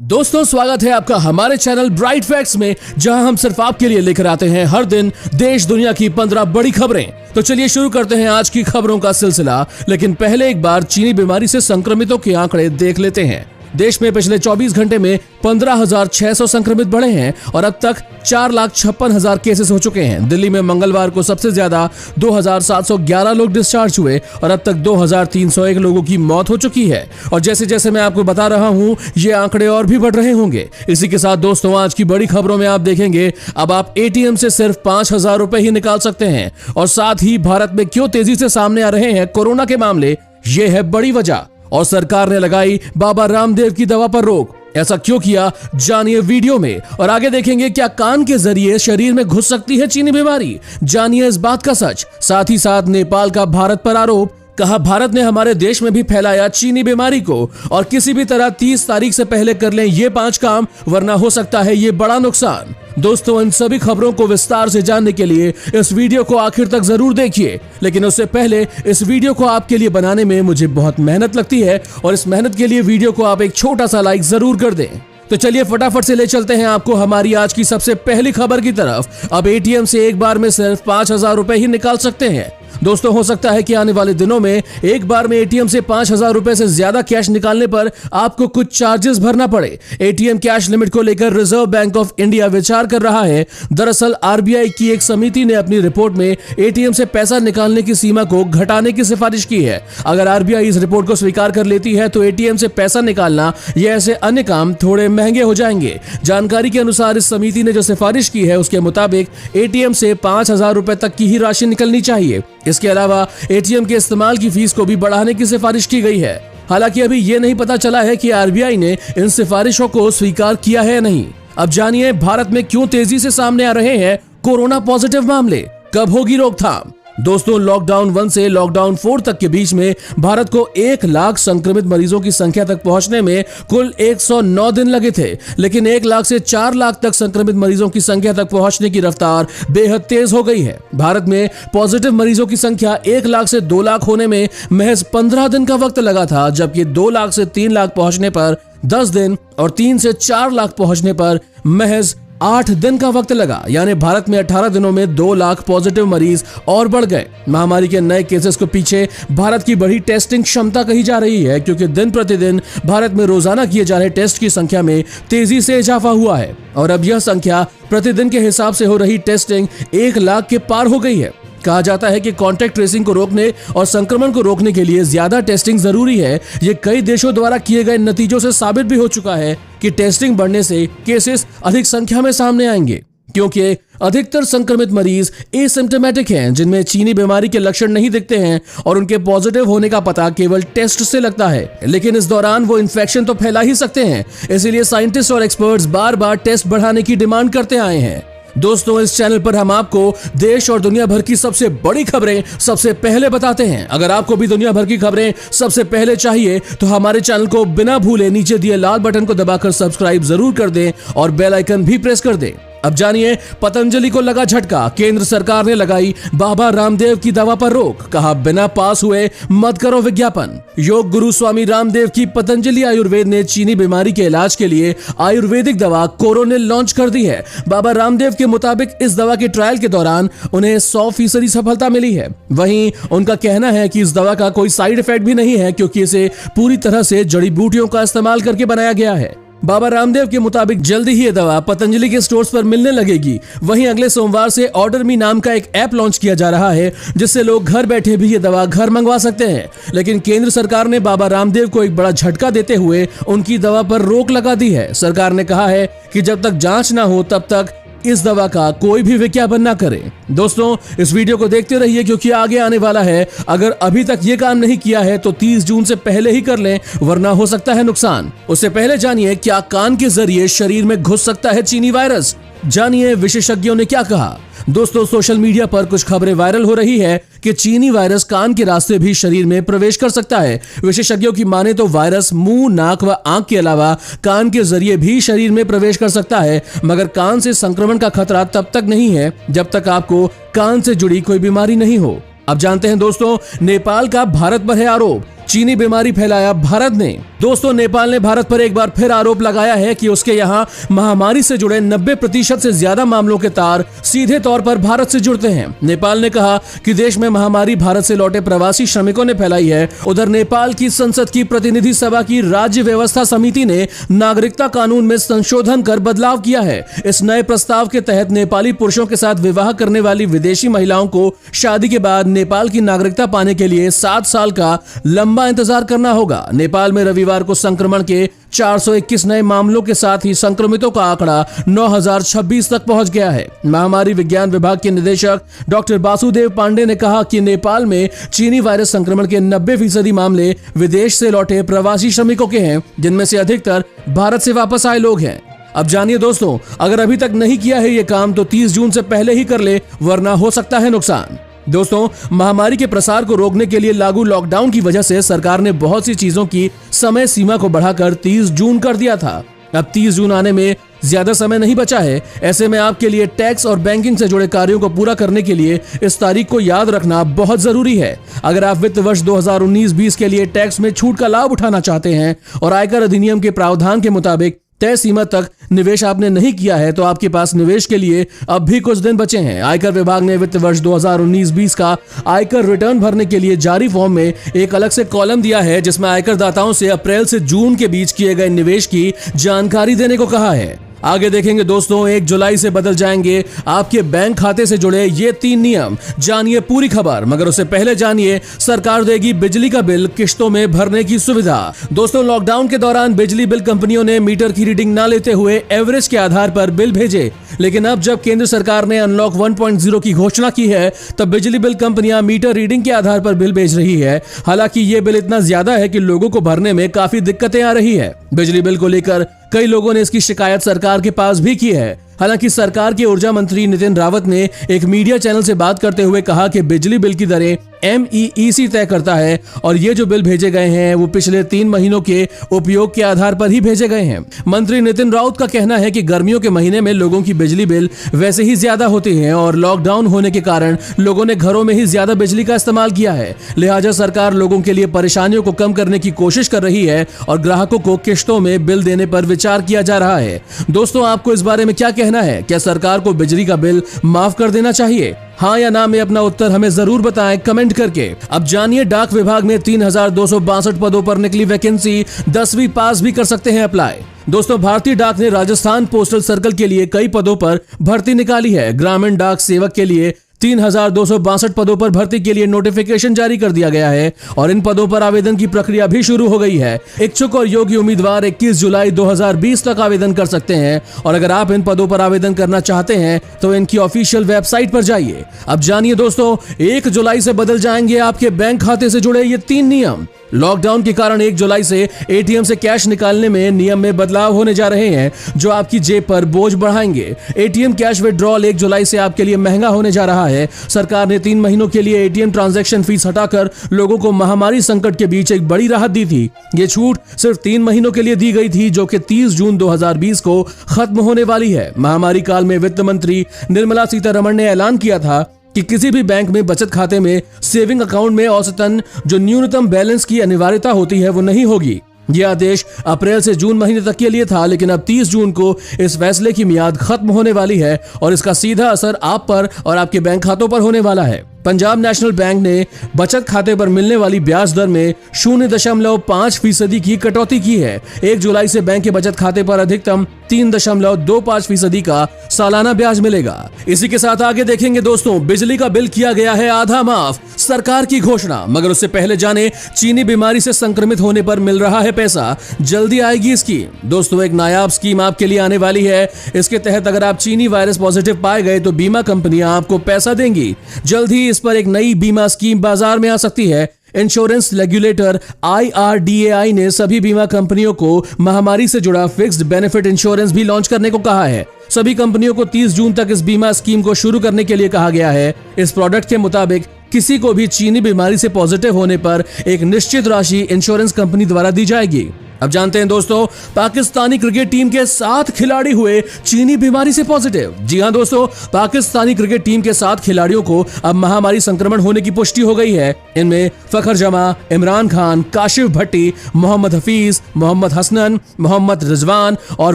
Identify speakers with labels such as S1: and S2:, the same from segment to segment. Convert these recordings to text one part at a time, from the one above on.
S1: दोस्तों स्वागत है आपका हमारे चैनल ब्राइट फैक्ट्स में, जहां हम सिर्फ आपके लिए लेकर आते हैं हर दिन देश दुनिया की 15 बड़ी खबरें। तो चलिए शुरू करते हैं आज की खबरों का सिलसिला। लेकिन पहले एक बार चीनी बीमारी से संक्रमितों के आंकड़े देख लेते हैं। देश में पिछले 24 घंटे में 15,600 संक्रमित बढ़े हैं और अब तक 4,56,000 केसेस हो चुके हैं। दिल्ली में मंगलवार को सबसे ज्यादा 2,711 लोग डिस्चार्ज हुए और अब तक 2,301 लोगों की मौत हो चुकी है। और जैसे जैसे मैं आपको बता रहा हूं, ये आंकड़े और भी बढ़ रहे होंगे। इसी के साथ दोस्तों आज की बड़ी खबरों में आप देखेंगे अब आप एटीएम से सिर्फ 5,000 रुपए ही निकाल सकते हैं। और साथ ही भारत में क्यों तेजी से सामने आ रहे हैं कोरोना के मामले, ये है बड़ी वजह। और सरकार ने लगाई बाबा रामदेव की दवा पर रोक। ऐसा क्यों किया, जानिए वीडियो में। और आगे देखेंगे क्या कान के जरिए शरीर में घुस सकती है चीनी बीमारी, जानिए इस बात का सच। साथ ही साथ नेपाल का भारत पर आरोप, कहा भारत ने हमारे देश में भी फैलाया चीनी बीमारी को और किसी भी तरह 30 तारीख से पहले कर लें ये 5 काम, वरना हो सकता है ये बड़ा नुकसान। दोस्तों इन सभी खबरों को विस्तार से जानने के लिए इस वीडियो को आखिर तक जरूर देखिए। लेकिन उससे पहले इस वीडियो को आपके लिए बनाने में मुझे बहुत मेहनत लगती है और इस मेहनत के लिए वीडियो को आप एक छोटा सा लाइक जरूर कर दें। तो चलिए फटाफट से ले चलते हैं आपको हमारी आज की सबसे पहली खबर की तरफ। अब एटीएम से एक बार में सिर्फ 5,000 रुपए ही निकाल सकते हैं। दोस्तों हो सकता है कि आने वाले दिनों में एक बार में एटीएम से 5,000 रुपए से ज्यादा कैश निकालने पर आपको कुछ चार्जेस भरना पड़े। एटीएम कैश लिमिट को लेकर रिजर्व बैंक ऑफ इंडिया विचार कर रहा है। दरअसल आरबीआई की एक समिति ने अपनी रिपोर्ट में एटीएम से पैसा निकालने की सीमा को घटाने की सिफारिश की है। अगर आरबीआई इस रिपोर्ट को स्वीकार कर लेती है तो एटीएम से पैसा निकालना या ऐसे अन्य काम थोड़े महंगे हो जाएंगे। जानकारी के अनुसार इस समिति ने जो सिफारिश की है उसके मुताबिक एटीएम से 5,000 रुपए तक की ही राशि निकलनी चाहिए। इसके अलावा एटीएम के इस्तेमाल की फीस को भी बढ़ाने की सिफारिश की गई है। हालांकि अभी ये नहीं पता चला है कि आरबीआई ने इन सिफारिशों को स्वीकार किया है या नहीं। अब जानिए भारत में क्यों तेजी से सामने आ रहे हैं कोरोना पॉजिटिव मामले, कब होगी रोकथाम। दोस्तों लॉकडाउन 1 से लॉकडाउन 4 तक के बीच में भारत को 1 लाख संक्रमित मरीजों की संख्या तक पहुंचने में कुल 109 दिन लगे थे। लेकिन 1 लाख से 4 लाख तक संक्रमित मरीजों की संख्या तक पहुंचने की रफ्तार बेहद तेज हो गई है। भारत में पॉजिटिव मरीजों की संख्या 1 लाख से 2 लाख होने में महज 15 दिन का वक्त लगा था, जबकि 2 लाख से 3 लाख पहुंचने पर 10 दिन और 3 से 4 लाख पहुंचने पर महज 8 दिन का वक्त लगा। यानी भारत में 18 दिनों में 2 लाख पॉजिटिव मरीज और बढ़ गए। महामारी के नए केसेस के पीछे भारत की बढ़ी टेस्टिंग क्षमता कही जा रही है, क्योंकि दिन प्रतिदिन भारत में रोजाना किए जा रहे टेस्ट की संख्या में तेजी से इजाफा हुआ है और अब यह संख्या प्रतिदिन के हिसाब से हो रही टेस्टिंग 1 लाख के पार हो गई है। कहा जाता है कि कॉन्टैक्ट ट्रेसिंग को रोकने और संक्रमण को रोकने के लिए ज्यादा टेस्टिंग जरूरी है। ये कई देशों द्वारा किए गए नतीजों से साबित भी हो चुका है कि टेस्टिंग बढ़ने से केसेस अधिक संख्या में सामने आएंगे, क्योंकि अधिकतर संक्रमित मरीज एसिम्प्टोमेटिक हैं, जिनमें चीनी बीमारी के लक्षण नहीं दिखते हैं और उनके पॉजिटिव होने का पता केवल टेस्ट से लगता है। लेकिन इस दौरान वो इन्फेक्शन तो फैला ही सकते हैं। इसीलिए साइंटिस्ट और एक्सपर्ट्स बार बार टेस्ट बढ़ाने की डिमांड करते आए हैं। दोस्तों इस चैनल पर हम आपको देश और दुनिया भर की सबसे बड़ी खबरें सबसे पहले बताते हैं। अगर आपको भी दुनिया भर की खबरें सबसे पहले चाहिए तो हमारे चैनल को बिना भूले नीचे दिए लाल बटन को दबाकर सब्सक्राइब जरूर कर दें और बेल आइकन भी प्रेस कर दें। अब जानिए पतंजलि को लगा झटका, केंद्र सरकार ने लगाई बाबा रामदेव की दवा पर रोक। कहा बिना पास हुए मत करो विज्ञापन। योग गुरु स्वामी रामदेव की पतंजलि आयुर्वेद ने चीनी बीमारी के इलाज के लिए आयुर्वेदिक दवा कोरोनिल लॉन्च कर दी है। बाबा रामदेव के मुताबिक इस दवा के ट्रायल के दौरान उन्हें 100% सफलता मिली है। वहीं उनका कहना है कि इस दवा का कोई साइड इफेक्ट भी नहीं है, क्योंकि इसे पूरी तरह से जड़ी बूटियों का इस्तेमाल करके बनाया गया है। बाबा रामदेव के मुताबिक जल्दी ही ये दवा पतंजलि के स्टोर्स पर मिलने लगेगी। वहीं अगले सोमवार से ऑर्डर मी नाम का एक ऐप लॉन्च किया जा रहा है, जिससे लोग घर बैठे भी ये दवा घर मंगवा सकते हैं। लेकिन केंद्र सरकार ने बाबा रामदेव को एक बड़ा झटका देते हुए उनकी दवा पर रोक लगा दी है। सरकार ने कहा है कि जब तक जांच ना हो तब तक इस दवा का कोई भी विज्ञापन ना करें। दोस्तों इस वीडियो को देखते रहिए, क्योंकि आगे आने वाला है। अगर अभी तक ये काम नहीं किया है तो 30 जून से पहले ही कर लें, वरना हो सकता है नुकसान। उससे पहले जानिए क्या कान के जरिए शरीर में घुस सकता है चीनी वायरस, जानिए विशेषज्ञों ने क्या कहा। दोस्तों सोशल मीडिया पर कुछ खबरें वायरल हो रही है कि चीनी वायरस कान के रास्ते भी शरीर में प्रवेश कर सकता है। विशेषज्ञों की माने तो वायरस मुंह, नाक व आंख के अलावा कान के जरिए भी शरीर में प्रवेश कर सकता है, मगर कान से संक्रमण का खतरा तब तक नहीं है जब तक आपको कान से जुड़ी कोई बीमारी नहीं हो। अब जानते हैं दोस्तों नेपाल का भारत पर है आरोप। चीनी बीमारी फैलाया भारत ने। दोस्तों, नेपाल ने भारत पर एक बार फिर आरोप लगाया है कि उसके यहाँ महामारी से जुड़े 90% से ज्यादा मामलों के तार सीधे तौर पर भारत से जुड़ते हैं। नेपाल ने कहा कि देश में महामारी भारत से लौटे प्रवासी श्रमिकों ने फैलाई है। उधर नेपाल की संसद की प्रतिनिधि सभा की राज्य व्यवस्था समिति ने नागरिकता कानून में संशोधन कर बदलाव किया है। इस नए प्रस्ताव के तहत नेपाली पुरुषों के साथ विवाह करने वाली विदेशी महिलाओं को शादी के बाद नेपाल की नागरिकता पाने के लिए 7 साल का लंबा इंतजार करना होगा। नेपाल में रविवार को संक्रमण के 421 नए मामलों के साथ ही संक्रमितों का आंकड़ा 9026 तक पहुंच गया है। महामारी विज्ञान विभाग के निदेशक डॉक्टर वासुदेव पांडे ने कहा कि नेपाल में चीनी वायरस संक्रमण के 90% मामले विदेश से लौटे प्रवासी श्रमिकों के हैं, जिनमें से अधिकतर भारत से वापस आए लोग हैं। अब जानिए दोस्तों, अगर अभी तक नहीं किया है ये काम तो 30 जून से पहले ही कर ले, वरना हो सकता है नुकसान। दोस्तों, महामारी के प्रसार को रोकने के लिए लागू लॉकडाउन की वजह से सरकार ने बहुत सी चीजों की समय सीमा को बढ़ाकर 30 जून कर दिया था। अब 30 जून आने में ज्यादा समय नहीं बचा है। ऐसे में आपके लिए टैक्स और बैंकिंग से जुड़े कार्यों को पूरा करने के लिए इस तारीख को याद रखना बहुत जरूरी है। अगर आप वित्त वर्ष 2019-20 के लिए टैक्स में छूट का लाभ उठाना चाहते हैं और आयकर अधिनियम के प्रावधान के मुताबिक तय सीमा तक निवेश आपने नहीं किया है तो आपके पास निवेश के लिए अब भी कुछ दिन बचे हैं। आयकर विभाग ने वित्त वर्ष 2019-20 का आयकर रिटर्न भरने के लिए जारी फॉर्म में एक अलग से कॉलम दिया है, जिसमें आयकर दाताओं से अप्रैल से जून के बीच किए गए निवेश की जानकारी देने को कहा है। आगे देखेंगे दोस्तों, 1 जुलाई से बदल जाएंगे आपके बैंक खाते से जुड़े ये 3 नियम। जानिए पूरी खबर, मगर उससे पहले जानिए सरकार देगी बिजली का बिल किश्तों में भरने की सुविधा। दोस्तों, लॉकडाउन के दौरान बिजली बिल कंपनियों ने मीटर की रीडिंग न लेते हुए एवरेज के आधार पर बिल भेजे, लेकिन अब जब केंद्र सरकार ने अनलॉक 1.0 की घोषणा की है तब बिजली बिल कंपनियां मीटर रीडिंग के आधार पर बिल भेज रही है। हालांकि ये बिल इतना ज्यादा है कि लोगों को भरने में काफी दिक्कतें आ रही है। बिजली बिल को लेकर कई लोगों ने इसकी शिकायत सरकार के पास भी की है। हालांकि सरकार के ऊर्जा मंत्री नितिन रावत ने एक मीडिया चैनल से बात करते हुए कहा कि बिजली बिल की दरें MEEC तय करता है और ये जो बिल भेजे गए हैं वो पिछले 3 महीनों के उपयोग के आधार पर ही भेजे गए हैं। मंत्री नितिन रावत का कहना है कि गर्मियों के महीने में लोगों की बिजली बिल वैसे ही ज्यादा होती है और लॉकडाउन होने के कारण लोगों ने घरों में ही ज्यादा बिजली का इस्तेमाल किया है। लिहाजा सरकार लोगों के लिए परेशानियों को कम करने की कोशिश कर रही है और ग्राहकों को किश्तों में बिल देने पर विचार किया जा रहा है। दोस्तों, आपको इस बारे में क्या कहना है? क्या सरकार को बिजली का बिल माफ कर देना चाहिए? हाँ या ना में अपना उत्तर हमें जरूर बताएं कमेंट करके। अब जानिए, डाक विभाग में 3262 पदों पर निकली वैकेंसी, 10वीं पास भी कर सकते हैं अप्लाई। दोस्तों, भारतीय डाक ने राजस्थान पोस्टल सर्कल के लिए कई पदों पर भर्ती निकाली है। ग्रामीण डाक सेवक के लिए 3262 पदों पर भर्ती के लिए नोटिफिकेशन जारी कर दिया गया है और इन पदों पर आवेदन की प्रक्रिया भी शुरू हो गई है। इच्छुक और योग्य उम्मीदवार 21 जुलाई 2020 तक आवेदन कर सकते हैं और अगर आप इन पदों पर आवेदन करना चाहते हैं तो इनकी ऑफिशियल वेबसाइट पर जाइए। अब जानिए दोस्तों, 1 जुलाई से बदल जाएंगे आपके बैंक खाते से जुड़े ये 3 नियम। लॉकडाउन के कारण 1 जुलाई से एटीएम से कैश निकालने में नियम में बदलाव होने जा रहे हैं जो आपकी जेब पर बोझ बढ़ाएंगे। एटीएम कैश विड्रॉल 1 जुलाई से आपके लिए महंगा होने जा रहा है। सरकार ने 3 महीनों के लिए एटीएम ट्रांजैक्शन फीस हटाकर लोगों को महामारी संकट के बीच एक बड़ी राहत दी थी। ये छूट सिर्फ 3 महीनों के लिए दी गई थी जो कि 30 जून 2020 को खत्म होने वाली है। महामारी काल में वित्त मंत्री निर्मला सीतारमण ने ऐलान किया था कि किसी भी बैंक में बचत खाते में सेविंग अकाउंट में औसतन जो न्यूनतम बैलेंस की अनिवार्यता होती है वो नहीं होगी। यह आदेश अप्रैल से जून महीने तक के लिए था, लेकिन अब 30 जून को इस फैसले की मियाद खत्म होने वाली है और इसका सीधा असर आप पर और आपके बैंक खातों पर होने वाला है। पंजाब नेशनल बैंक ने बचत खाते पर मिलने वाली ब्याज दर में 0.5% की कटौती की है। 1 जुलाई से बैंक के बचत खाते पर अधिकतम 3.25% का सालाना ब्याज मिलेगा। इसी के साथ आगे देखेंगे दोस्तों, बिजली का बिल किया गया है आधा माफ, सरकार की घोषणा। मगर उससे पहले जाने, चीनी बीमारी से संक्रमित होने पर मिल रहा है पैसा, जल्दी आएगी स्कीम। दोस्तों, एक नायाब स्कीम आपके लिए आने वाली है। इसके तहत अगर आप चीनी वायरस पॉजिटिव पाए गए तो बीमा कंपनियां आपको पैसा देंगी। जल्द ही इस पर एक नई बीमा स्कीम बाजार में आ सकती है। इंश्योरेंस रेगुलेटर IRDAI ने सभी बीमा कंपनियों को महामारी से जुड़ा फिक्स्ड बेनिफिट इंश्योरेंस भी लॉन्च करने को कहा है। सभी कंपनियों को 30 जून तक इस बीमा स्कीम को शुरू करने के लिए कहा गया है। इस प्रोडक्ट के मुताबिक किसी को भी चीनी बीमारी से पॉजिटिव होने पर एक निश्चित राशि इंश्योरेंस कंपनी द्वारा दी जाएगी। अब जानते हैं दोस्तों, पाकिस्तानी क्रिकेट टीम के 7 खिलाड़ी हुए चीनी बीमारी से पॉजिटिव। जी हां दोस्तों, पाकिस्तानी क्रिकेट टीम के 7 खिलाड़ियों को अब महामारी संक्रमण होने की पुष्टि हो गई है। इनमें फखर जमा, इमरान खान, काशिफ भट्टी, मोहम्मद हफीज, मोहम्मद हसनन, मोहम्मद रिजवान और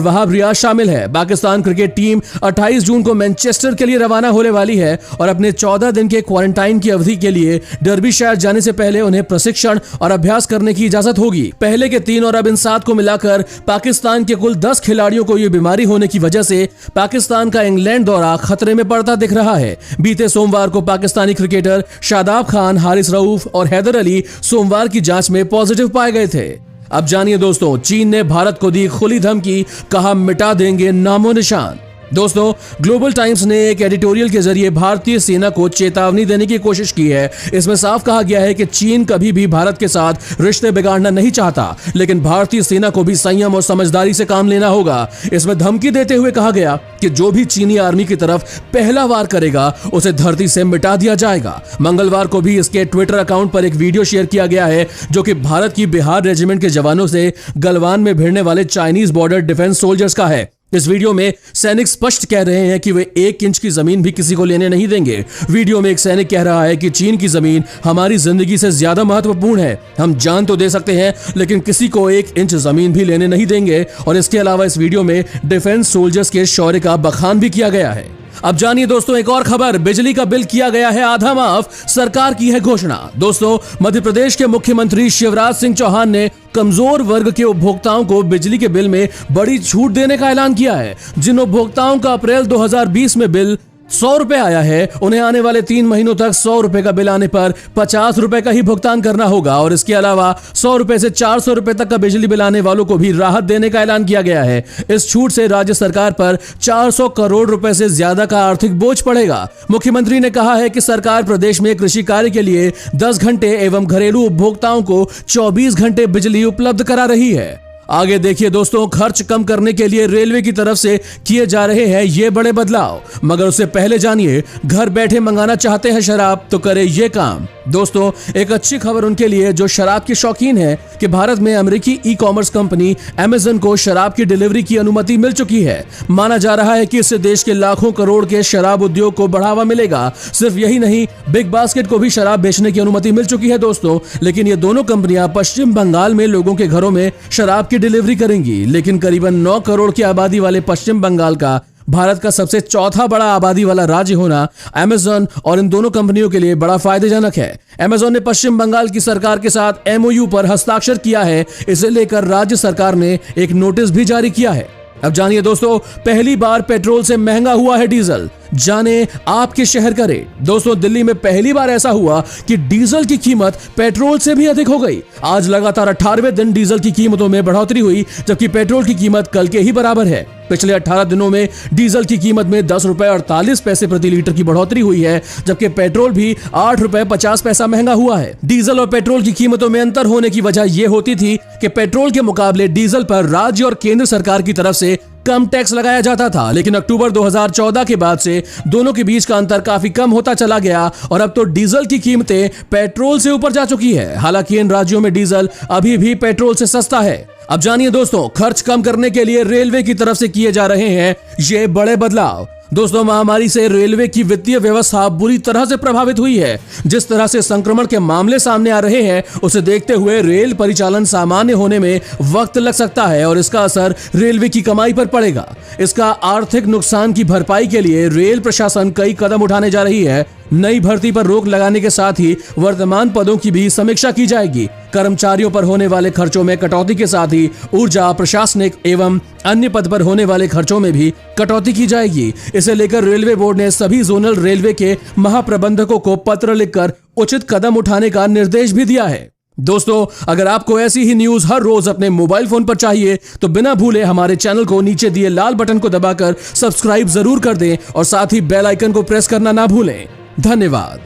S1: वहाब रियाज शामिल है। पाकिस्तान क्रिकेट टीम 28 जून को मैनचेस्टर के लिए रवाना होने वाली है और अपने 14 दिन के क्वारंटाइन की अवधि के लिए डर्बीशायर जाने से पहले उन्हें प्रशिक्षण और अभ्यास करने की इजाजत होगी। पहले के 3 और अब 7 को मिलाकर पाकिस्तान के कुल 10 खिलाड़ियों को यह बीमारी होने की वजह से पाकिस्तान का इंग्लैंड दौरा खतरे में पड़ता दिख रहा है। बीते सोमवार को पाकिस्तानी क्रिकेटर शादाब खान, हारिस रऊफ और हैदर अली सोमवार की जांच में पॉजिटिव पाए गए थे। अब जानिए दोस्तों, चीन ने भारत को दी खुली धमकी, कहा मिटा देंगे नामो निशान। दोस्तों, ग्लोबल टाइम्स ने एक एडिटोरियल के जरिए भारतीय सेना को चेतावनी देने की कोशिश की है। इसमें साफ कहा गया है कि चीन कभी भी भारत के साथ रिश्ते बिगाड़ना नहीं चाहता, लेकिन भारतीय सेना को भी संयम और समझदारी से काम लेना होगा। इसमें धमकी देते हुए कहा गया कि जो भी चीनी आर्मी की तरफ पहला वार करेगा उसे धरती से मिटा दिया जाएगा। मंगलवार को भी इसके ट्विटर अकाउंट पर एक वीडियो शेयर किया गया है जो कि भारत की बिहार रेजिमेंट के जवानों से गलवान में भिड़ने वाले चाइनीज बॉर्डर डिफेंस सोल्जर्स का है। इस वीडियो में सैनिक स्पष्ट कह रहे हैं कि वे 1 इंच की जमीन भी किसी को लेने नहीं देंगे। वीडियो में एक सैनिक कह रहा है कि चीन की जमीन हमारी जिंदगी से ज्यादा महत्वपूर्ण है। हम जान तो दे सकते हैं लेकिन किसी को 1 इंच जमीन भी लेने नहीं देंगे। और इसके अलावा इस वीडियो में डिफेंस सोल्जर्स के शौर्य का बखान भी किया गया है। अब जानिए दोस्तों, एक और खबर, बिजली का बिल किया गया है आधा माफ, सरकार की है घोषणा। दोस्तों, मध्य प्रदेश के मुख्यमंत्री शिवराज सिंह चौहान ने कमजोर वर्ग के उपभोक्ताओं को बिजली के बिल में बड़ी छूट देने का ऐलान किया है। जिन उपभोक्ताओं का अप्रैल 2020 में बिल 100 रुपए आया है, उन्हें आने वाले 3 महीनों तक 100 रुपए का बिल आने पर 50 रुपए का ही भुगतान करना होगा। और इसके अलावा 100 रुपए से 400 रुपए तक का बिजली बिल आने वालों को भी राहत देने का ऐलान किया गया है। इस छूट से राज्य सरकार पर 400 करोड़ रुपए से ज्यादा का आर्थिक बोझ पड़ेगा। मुख्यमंत्री ने कहा है कि सरकार प्रदेश में कृषि कार्य के लिए 10 घंटे एवं घरेलू उपभोक्ताओं को 24 घंटे बिजली उपलब्ध करा रही है। आगे देखिए दोस्तों, खर्च कम करने के लिए रेलवे की तरफ से किए जा रहे हैं ये बड़े बदलाव। मगर उससे पहले जानिए, घर बैठे मंगाना चाहते हैं शराब तो करे ये काम। दोस्तों, एक अच्छी खबर उनके लिए जो शराब के शौकीन हैं कि भारत में अमेरिकी ई-कॉमर्स कंपनी अमेज़न को शराब की डिलीवरी की अनुमति मिल चुकी है। माना जा रहा है कि इससे देश के लाखों करोड़ के शराब उद्योग को बढ़ावा मिलेगा। सिर्फ यही नहीं, बिग बास्केट को भी शराब बेचने की अनुमति मिल चुकी है दोस्तों। लेकिन ये दोनों कंपनियां पश्चिम बंगाल में लोगों के घरों में शराब डिलीवरी करेंगी। लेकिन करीबन 9 करोड़ की आबादी वाले पश्चिम बंगाल का भारत का सबसे चौथा बड़ा आबादी वाला राज्य होना अमेज़न और इन दोनों कंपनियों के लिए बड़ा फायदेजनक है। अमेज़न ने पश्चिम बंगाल की सरकार के साथ MOU पर हस्ताक्षर किया है। इसे लेकर राज्य सरकार ने एक नोटिस भी जारी किया है। अब जानिए दोस्तों, पहली बार पेट्रोल से महंगा हुआ है डीजल। जाने आपके शहर का रेट। दोस्तों, दिल्ली में पहली बार ऐसा हुआ कि डीजल की कीमत पेट्रोल से भी अधिक हो गई। आज लगातार 18वें दिन डीजल की कीमतों में बढ़ोतरी हुई, जबकि पेट्रोल की कीमत कल के ही बराबर है। पिछले 18 दिनों में डीजल की कीमत में 10 रुपए 48 पैसे प्रति लीटर की बढ़ोतरी हुई है, जबकि पेट्रोल भी 8 रुपए 50 पैसा महंगा हुआ है। डीजल और पेट्रोल की कीमतों में अंतर होने की वजह यह होती थी कि पेट्रोल के मुकाबले डीजल पर राज्य और केंद्र सरकार की तरफ से कम टैक्स लगाया जाता था। लेकिन अक्टूबर 2014 के बाद से दोनों के बीच का अंतर काफी कम होता चला गया और अब तो डीजल की कीमतें पेट्रोल से ऊपर जा चुकी है। हालांकि इन राज्यों में डीजल अभी भी पेट्रोल से सस्ता है। अब जानिए दोस्तों, खर्च कम करने के लिए रेलवे की तरफ से किए जा रहे हैं ये बड़े बदलाव। दोस्तों, महामारी से रेलवे की वित्तीय व्यवस्था बुरी तरह से प्रभावित हुई है। जिस तरह से संक्रमण के मामले सामने आ रहे हैं, उसे देखते हुए रेल परिचालन सामान्य होने में वक्त लग सकता है और इसका असर रेलवे की कमाई पर पड़ेगा। इसका आर्थिक नुकसान की भरपाई के लिए रेल प्रशासन कई कदम उठाने जा रही है। नई भर्ती पर रोक लगाने के साथ ही वर्तमान पदों की भी समीक्षा की जाएगी। कर्मचारियों पर होने वाले खर्चों में कटौती के साथ ही ऊर्जा, प्रशासनिक एवं अन्य पद पर होने वाले खर्चों में भी कटौती की जाएगी। इसे लेकर रेलवे बोर्ड ने सभी जोनल रेलवे के महाप्रबंधकों को पत्र लिखकर उचित कदम उठाने का निर्देश भी दिया है। दोस्तों, अगर आपको ऐसी ही न्यूज हर रोज अपने मोबाइल फोन पर चाहिए तो बिना भूले हमारे चैनल को नीचे दिए लाल बटन को दबाकर सब्सक्राइब जरूर कर दें और साथ ही बेल आइकन को प्रेस करना ना भूलें। धन्यवाद।